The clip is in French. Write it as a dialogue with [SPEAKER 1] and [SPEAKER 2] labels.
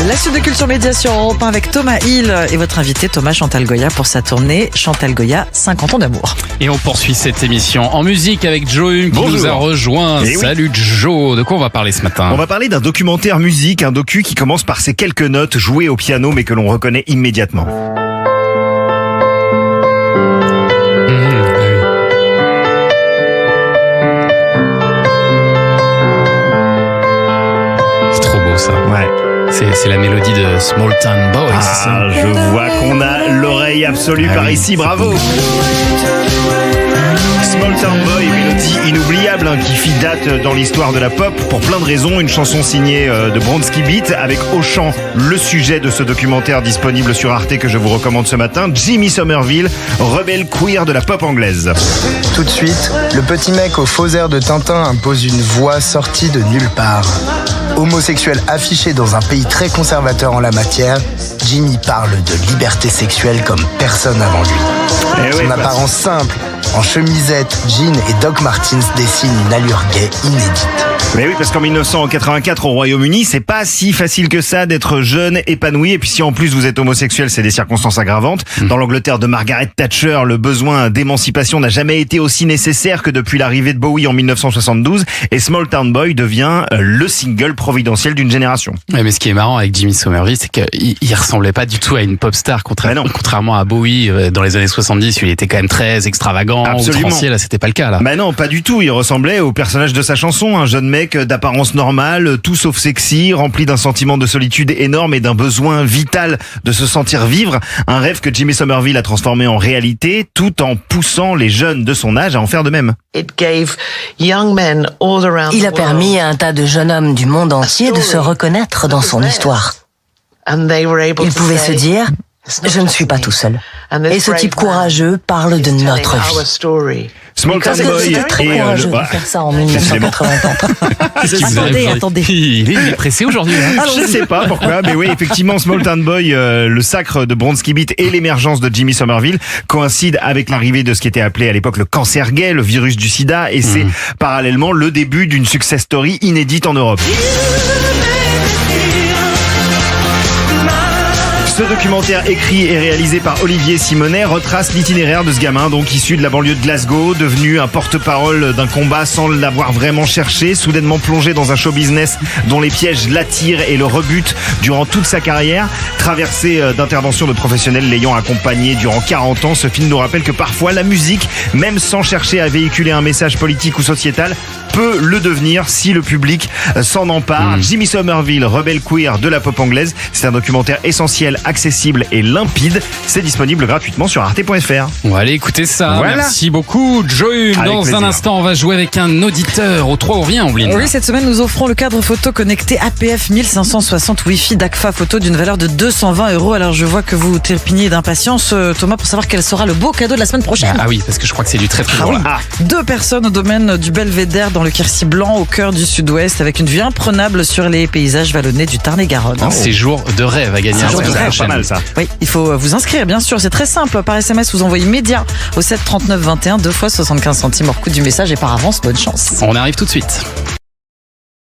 [SPEAKER 1] La suite de Culture Média sur Europe 1 avec Thomas Hill et votre invité Thomas Chantal Goya pour sa tournée Chantal Goya 50 ans d'amour.
[SPEAKER 2] Et on poursuit cette émission en musique avec Joe Hume qui nous a rejoint. Salut Joe, de quoi on va parler ce matin?
[SPEAKER 3] On va parler d'un documentaire musique, un docu qui commence par ces quelques notes jouées au piano mais que l'on reconnaît immédiatement.
[SPEAKER 2] C'est trop beau ça.
[SPEAKER 3] Ouais.
[SPEAKER 2] C'est la mélodie de Small Town Boy.
[SPEAKER 3] Ah, je vois qu'on a l'oreille absolue par ici, bravo. Small Town Boy, mélodie inoubliable qui fit date dans l'histoire de la pop pour plein de raisons. Une chanson signée de Bronski Beat avec au chant le sujet de ce documentaire disponible sur Arte que je vous recommande ce matin, Jimmy Somerville, rebelle queer de la pop anglaise.
[SPEAKER 4] Tout de suite, le petit mec au faux air de Tintin impose une voix sortie de nulle part. Homosexuel affiché dans un pays très conservateur en la matière, Jimmy parle de liberté sexuelle comme personne avant lui. Son apparence simple, en chemisette, jean et Doc Martens dessine une allure gay inédite.
[SPEAKER 3] Mais oui, parce qu'en 1984 au Royaume-Uni, c'est pas si facile que ça d'être jeune, épanoui. Et puis si en plus vous êtes homosexuel, c'est des circonstances aggravantes. Dans l'Angleterre de Margaret Thatcher, le besoin d'émancipation n'a jamais été aussi nécessaire que depuis l'arrivée de Bowie en 1972. Et Small Town Boy devient le single providentiel d'une génération.
[SPEAKER 2] Ouais, mais ce qui est marrant avec Jimmy Somerville, c'est qu'il ressemblait pas du tout à une pop star, contrairement à Bowie dans les années 70, où il était quand même très extravagant, outrancier. Là, c'était pas le cas, là.
[SPEAKER 3] Bah non, pas du tout. Il ressemblait au personnage de sa chanson, un jeune mec d'apparence normale, tout sauf sexy, rempli d'un sentiment de solitude énorme et d'un besoin vital de se sentir vivre. Un rêve que Jimmy Somerville a transformé en réalité, tout en poussant les jeunes de son âge à en faire de même.
[SPEAKER 5] Il a permis à un tas de jeunes hommes du monde entier de se reconnaître dans son histoire. Ils pouvaient se dire « Je ne suis pas tout seul ». Et ce type courageux parle de notre vie.
[SPEAKER 3] Small Town Boy
[SPEAKER 5] C'était très courageux de faire ça en 1984.
[SPEAKER 1] Attendez.
[SPEAKER 2] Il est pressé aujourd'hui. Hein.
[SPEAKER 3] Je sais pas pourquoi, mais oui, effectivement, Small Town Boy, le sacre de Bronski Beat et l'émergence de Jimmy Somerville coïncident avec l'arrivée de ce qui était appelé à l'époque le cancer gay, le virus du sida, et c'est parallèlement le début d'une success story inédite en Europe. Ce documentaire écrit et réalisé par Olivier Simonet retrace l'itinéraire de ce gamin, donc issu de la banlieue de Glasgow, devenu un porte-parole d'un combat sans l'avoir vraiment cherché, soudainement plongé dans un show business dont les pièges l'attirent et le rebutent durant toute sa carrière. Traversé d'interventions de professionnels l'ayant accompagné durant 40 ans, ce film nous rappelle que parfois la musique, même sans chercher à véhiculer un message politique ou sociétal, peut le devenir si le public s'en empare. Jimmy Somerville, rebelle queer de la pop anglaise, c'est un documentaire essentiel, accessible et limpide. C'est disponible gratuitement sur arte.fr.
[SPEAKER 2] On va aller écouter ça.
[SPEAKER 3] Voilà.
[SPEAKER 2] Merci beaucoup, Joe Hume. Dans
[SPEAKER 3] plaisir.
[SPEAKER 2] un instant, on va jouer avec un auditeur. Au 3, on revient, Ombline.
[SPEAKER 1] Oui, cette semaine, nous offrons le cadre photo connecté APF 1560 Wi-Fi d'Agfa Photo d'une valeur de 220 €. Alors, je vois que vous trépignez d'impatience, Thomas, pour savoir quel sera le beau cadeau de la semaine prochaine.
[SPEAKER 2] Ah oui, parce que je crois que c'est du très très lourd. Là.
[SPEAKER 1] 2 personnes au domaine du Belvédère dans le Quercy blanc au cœur du sud-ouest avec une vue imprenable sur les paysages vallonnés du Tarn-et-Garonne.
[SPEAKER 2] Un séjour de rêve à gagner.
[SPEAKER 1] Séjour de rêve,
[SPEAKER 3] Pas mal ça.
[SPEAKER 1] Oui, il faut vous inscrire, bien sûr. C'est très simple. Par SMS, vous envoyez média au 7 39 21, 2 fois 75 centimes hors coût du message et par avance, bonne chance.
[SPEAKER 2] On arrive tout de suite.